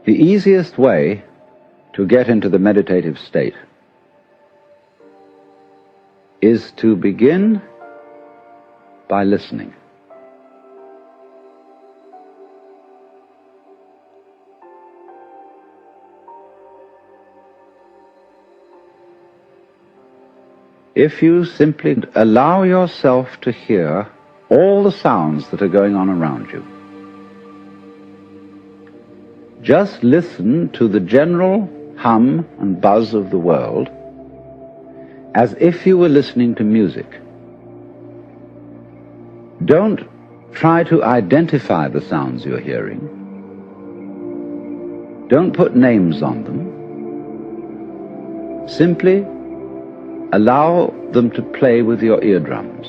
The easiest way to get into the meditative state is to begin by listening. If you simply allow yourself to hear all the sounds that are going on around you, just listen to the general hum and buzz of the world as if you were listening to music. Don't try to identify the sounds you're hearing. Don't put names on them. Simply allow them to play with your eardrums.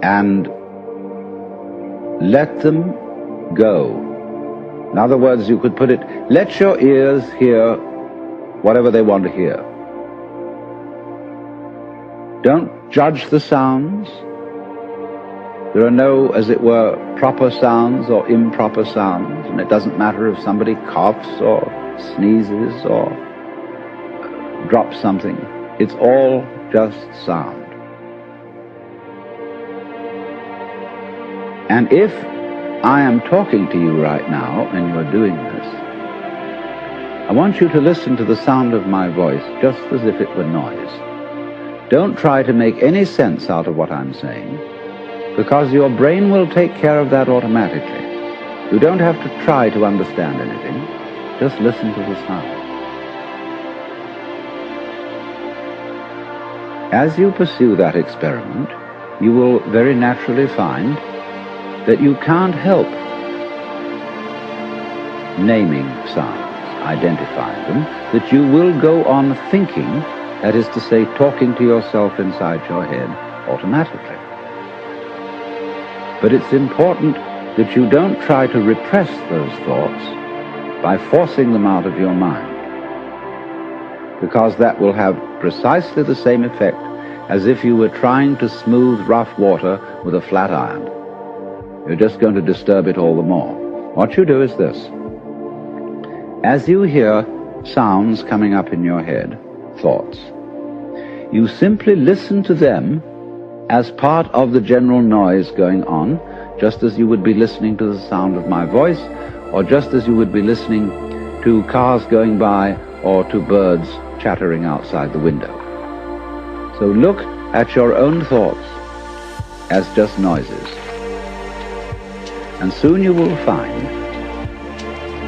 And let them go. In other words, you could put it, let your ears hear whatever they want to hear. Don't judge the sounds. There are no, as it were, proper sounds or improper sounds, and it doesn't matter if somebody coughs or sneezes or drops something. It's all just sound. And if I am talking to you right now and you're doing this, I want you to listen to the sound of my voice just as if it were noise. Don't try to make any sense out of what I'm saying, because your brain will take care of that automatically. You don't have to try to understand anything. Just listen to the sound. As you pursue that experiment, you will very naturally find that you can't help naming sounds, identifying them, that you will go on thinking, that is to say, talking to yourself inside your head automatically. But it's important that you don't try to repress those thoughts by forcing them out of your mind, because that will have precisely the same effect as if you were trying to smooth rough water with a flat iron. You're just going to disturb it all the more. What you do is this. As you hear sounds coming up in your head, thoughts, you simply listen to them as part of the general noise going on, just as you would be listening to the sound of my voice, or just as you would be listening to cars going by or to birds chattering outside the window. So look at your own thoughts as just noises. And soon you will find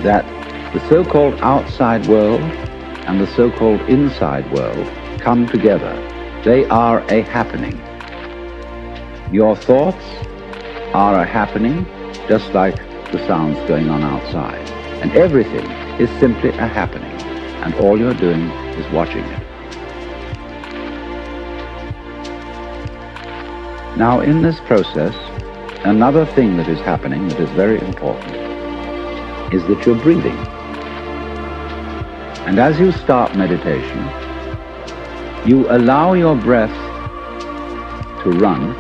that the so-called outside world and the so-called inside world come together. They are a happening. Your thoughts are a happening, just like the sounds going on outside. And everything is simply a happening, and all you're doing is watching it. Now, in this process, another thing that is happening that is very important is that you're breathing. And as you start meditation, you allow your breath to run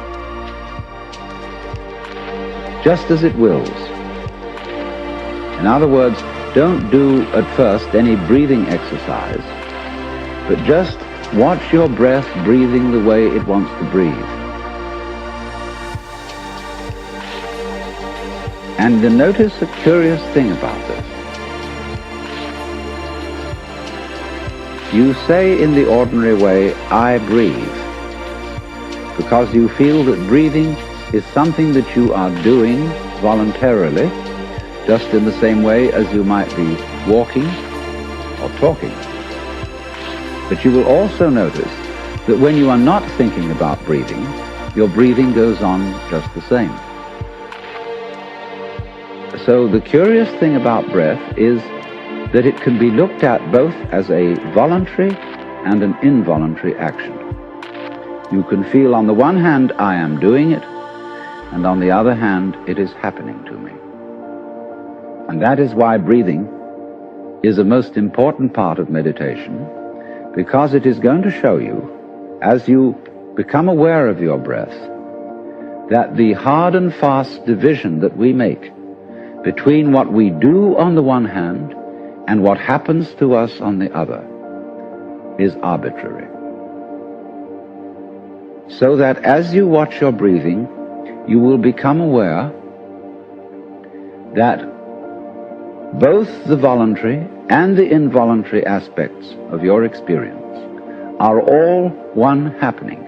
just as it wills. In other words, don't do at first any breathing exercise, but just watch your breath breathing the way it wants to breathe. And notice a curious thing about this. You say in the ordinary way, I breathe, because you feel that breathing is something that you are doing voluntarily, just in the same way as you might be walking or talking. But you will also notice that when you are not thinking about breathing, your breathing goes on just the same. So the curious thing about breath is that it can be looked at both as a voluntary and an involuntary action. You can feel on the one hand, I am doing it, and on the other hand, it is happening to me. And that is why breathing is a most important part of meditation, because it is going to show you, as you become aware of your breath, that the hard and fast division that we make between what we do on the one hand and what happens to us on the other is arbitrary. So that as you watch your breathing, you will become aware that both the voluntary and the involuntary aspects of your experience are all one happening.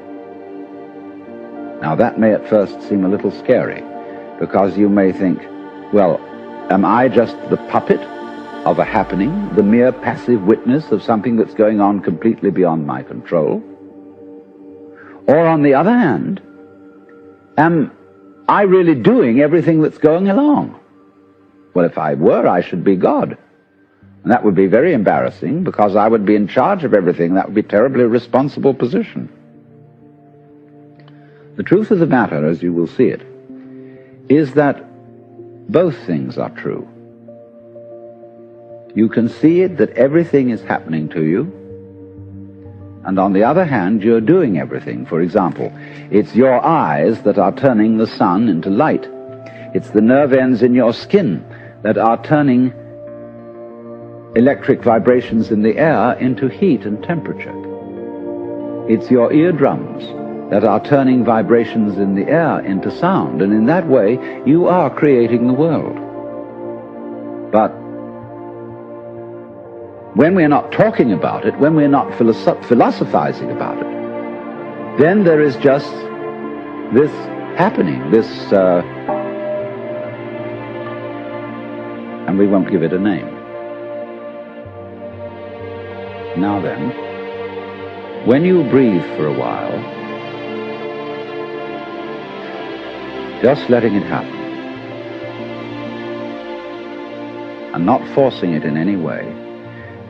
Now that may at first seem a little scary, because you may think, well, am I just the puppet of a happening, the mere passive witness of something that's going on completely beyond my control? Or on the other hand, am I really doing everything that's going along? Well, if I were, I should be God. And that would be very embarrassing, because I would be in charge of everything. That would be a terribly responsible position. The truth of the matter, as you will see it, is that both things are true. You can see it that everything is happening to you, and on the other hand, you're doing everything. For example, it's your eyes that are turning the sun into light. It's the nerve ends in your skin that are turning electric vibrations in the air into heat and temperature. It's your eardrums that are turning vibrations in the air into sound, and in that way you are creating the world. But when we're not talking about it, when we're not philosophizing about it, then there is just this happening, this, and we won't give it a name. Now then, when you breathe for a while, just letting it happen, and not forcing it in any way,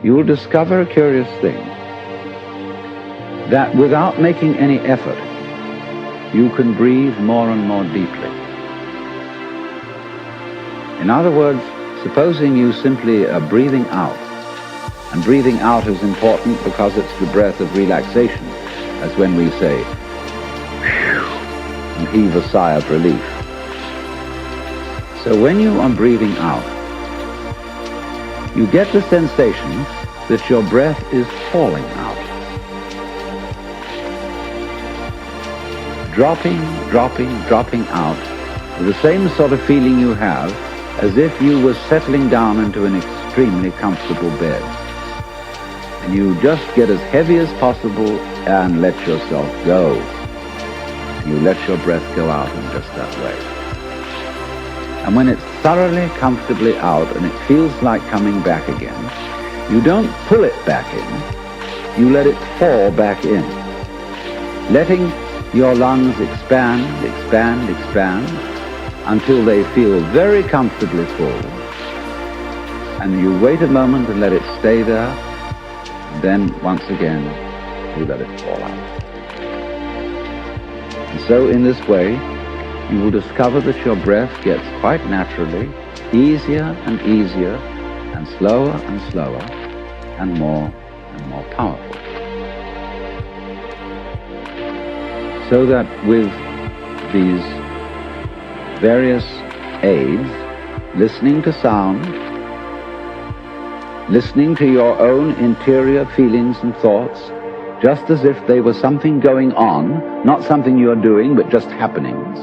you will discover a curious thing, that without making any effort, you can breathe more and more deeply. In other words, supposing you simply are breathing out, and breathing out is important because it's the breath of relaxation, as when we say, phew, and heave a sigh of relief. So when you are breathing out, you get the sensation that your breath is falling out. Dropping, dropping, dropping out, with the same sort of feeling you have as if you were settling down into an extremely comfortable bed. And you just get as heavy as possible and let yourself go. You let your breath go out in just that way. And when it's thoroughly, comfortably out and it feels like coming back again, you don't pull it back in, you let it fall back in, letting your lungs expand, expand, expand, until they feel very comfortably full. And you wait a moment and let it stay there, and then once again, you let it fall out. And so in this way, you will discover that your breath gets quite naturally easier and easier, and slower and slower, and more powerful. So that with these various aids, listening to sound, listening to your own interior feelings and thoughts, just as if they were something going on, not something you're doing, but just happenings,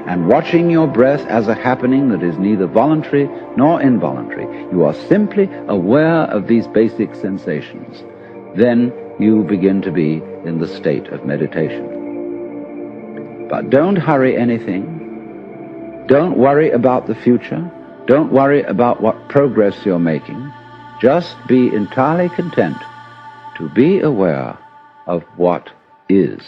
and watching your breath as a happening that is neither voluntary nor involuntary, you are simply aware of these basic sensations. Then you begin to be in the state of meditation. But don't hurry anything. Don't worry about the future. Don't worry about what progress you're making. Just be entirely content to be aware of what is.